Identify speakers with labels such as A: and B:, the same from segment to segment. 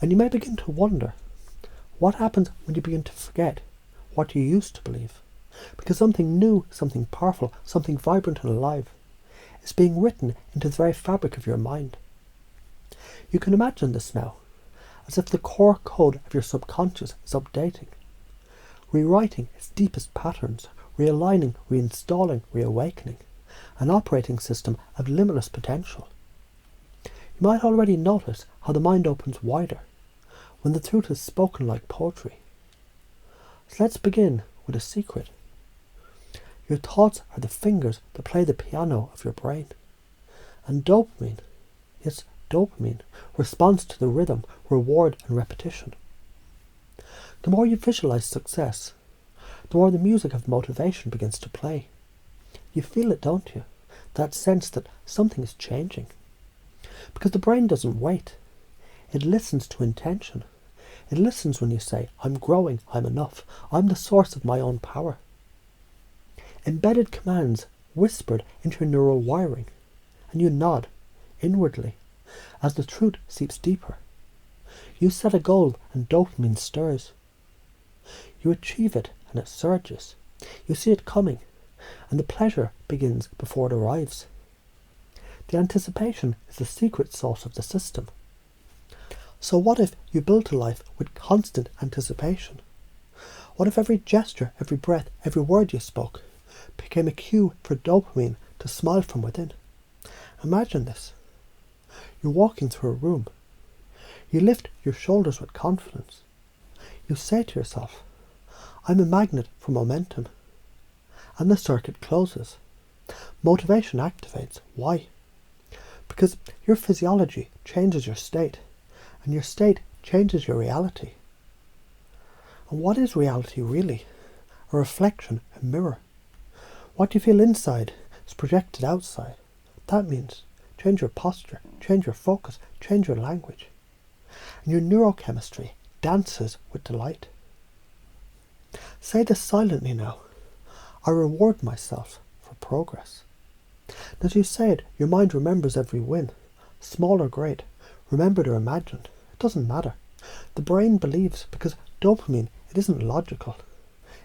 A: And you may begin to wonder, what happens when you begin to forget what you used to believe? Because something new, something powerful, something vibrant and alive is being written into the very fabric of your mind. You can imagine this now, as if the core code of your subconscious is updating, rewriting its deepest patterns, realigning, reinstalling, reawakening, an operating system of limitless potential. You might already notice how the mind opens wider when the truth is spoken like poetry. So let's begin with a secret. Your thoughts are the fingers that play the piano of your brain. And dopamine, yes, dopamine, responds to the rhythm, reward and repetition. The more you visualize success, the more the music of motivation begins to play. You feel it, don't you? That sense that something is changing. Because the brain doesn't wait. It listens to intention. It listens when you say, I'm growing, I'm enough, I'm the source of my own power. Embedded commands whispered into your neural wiring, and you nod inwardly as the truth seeps deeper. You set a goal and dopamine stirs. You achieve it and it surges. You see it coming, and the pleasure begins before it arrives. The anticipation is the secret sauce of the system. So what if you built a life with constant anticipation? What if every gesture, every breath, every word you spoke became a cue for dopamine to smile from within? Imagine this. You're walking through a room. You lift your shoulders with confidence. You say to yourself, I'm a magnet for momentum. And the circuit closes. Motivation activates. Why? Because your physiology changes your state, and your state changes your reality. And what is reality really? A reflection, a mirror. What you feel inside is projected outside. That means change your posture, change your focus, change your language. And your neurochemistry dances with delight. Say this silently now. I reward myself for progress. And as you say it, your mind remembers every win, small or great, remembered or imagined. It doesn't matter. The brain believes because dopamine, it isn't logical.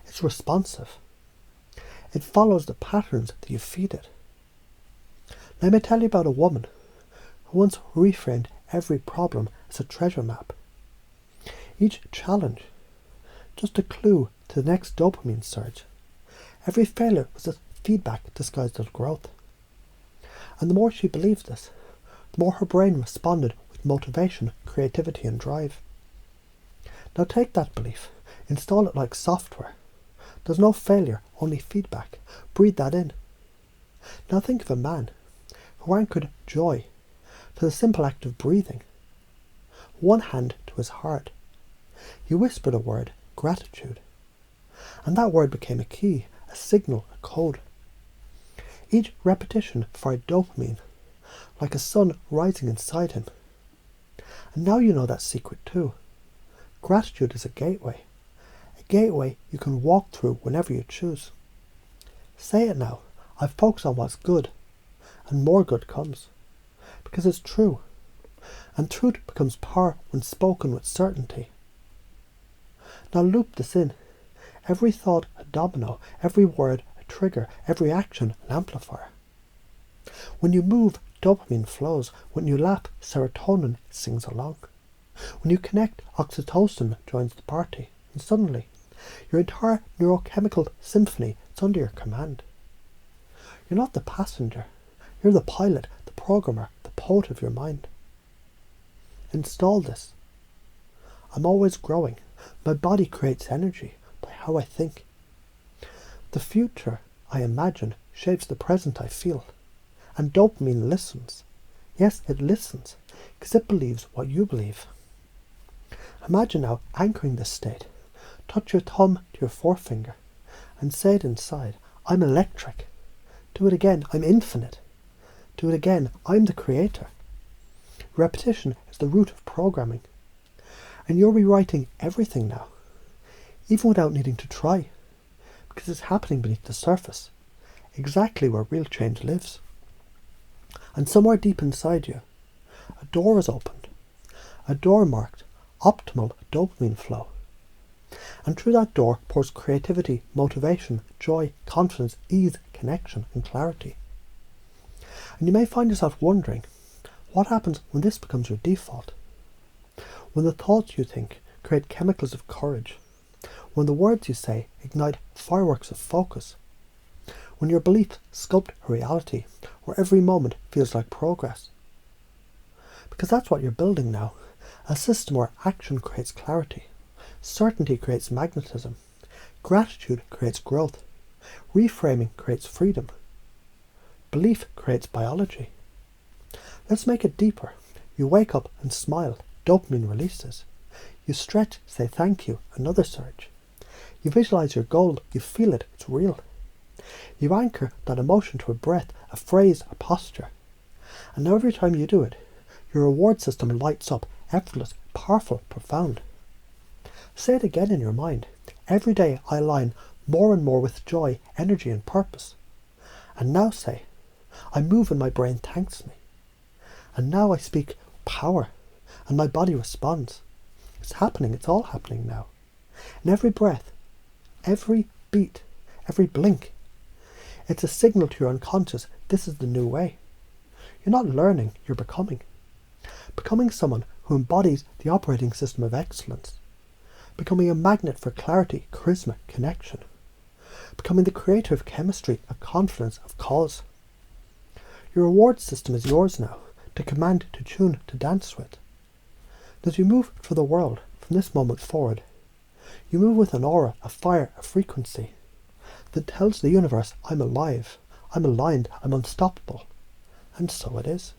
A: It's responsive. It follows the patterns that you feed it. Now I may tell you about a woman who once reframed every problem as a treasure map. Each challenge, just a clue to the next dopamine surge. Every failure was a feedback disguised as growth. And the more she believed this, the more her brain responded with motivation, creativity and drive. Now take that belief, install it like software. There's no failure, only feedback. Breathe that in. Now think of a man who anchored joy to the simple act of breathing. One hand to his heart. He whispered a word, gratitude. And that word became a key, a signal, a code. Each repetition fired dopamine, like a sun rising inside him. And now you know that secret too. Gratitude is a gateway you can walk through whenever you choose. Say it now. I focus on what's good, and more good comes. Because it's true. And truth becomes power when spoken with certainty. Now loop this in. Every thought a domino, every word a trigger, every action an amplifier. When you move, dopamine flows. When you laugh, serotonin sings along. When you connect, oxytocin joins the party. And suddenly, your entire neurochemical symphony is under your command. You're not the passenger. You're the pilot, the programmer, the poet of your mind. Install this. I'm always growing. My body creates energy by how I think. The future I imagine shapes the present I feel. And dopamine listens. Yes, it listens, because it believes what you believe. Imagine now anchoring this state. Touch your thumb to your forefinger and say it inside. I'm electric. Do it again. I'm infinite. Do it again. I'm the creator. Repetition is the root of programming. And you're rewriting everything now, even without needing to try, because it's happening beneath the surface, exactly where real change lives. And somewhere deep inside you, a door is opened, a door marked, optimal dopamine flow. And through that door pours creativity, motivation, joy, confidence, ease, connection, and clarity. And you may find yourself wondering, what happens when this becomes your default? When the thoughts you think create chemicals of courage, when the words you say ignite fireworks of focus, when your beliefs sculpt a reality where every moment feels like progress. Because that's what you're building now, a system where action creates clarity, certainty creates magnetism, gratitude creates growth, reframing creates freedom, belief creates biology. Let's make it deeper. You wake up and smile, dopamine releases. You stretch, say thank you, another surge. You visualize your goal, you feel it, it's real. You anchor that emotion to a breath, a phrase, a posture. And now every time you do it, your reward system lights up, effortless, powerful, profound. Say it again in your mind. Every day I align more and more with joy, energy and purpose. And now say, I move and my brain thanks me. And now I speak power and my body responds. It's happening, it's all happening now. In every breath, every beat, every blink, it's a signal to your unconscious, this is the new way. You're not learning, you're becoming. Becoming someone who embodies the operating system of excellence. Becoming a magnet for clarity, charisma, connection. Becoming the creator of chemistry, of confidence, of cause. Your reward system is yours now, to command, to tune, to dance with. As you move through the world from this moment forward, you move with an aura, a fire, a frequency that tells the universe, I'm alive, I'm aligned, I'm unstoppable. And so it is.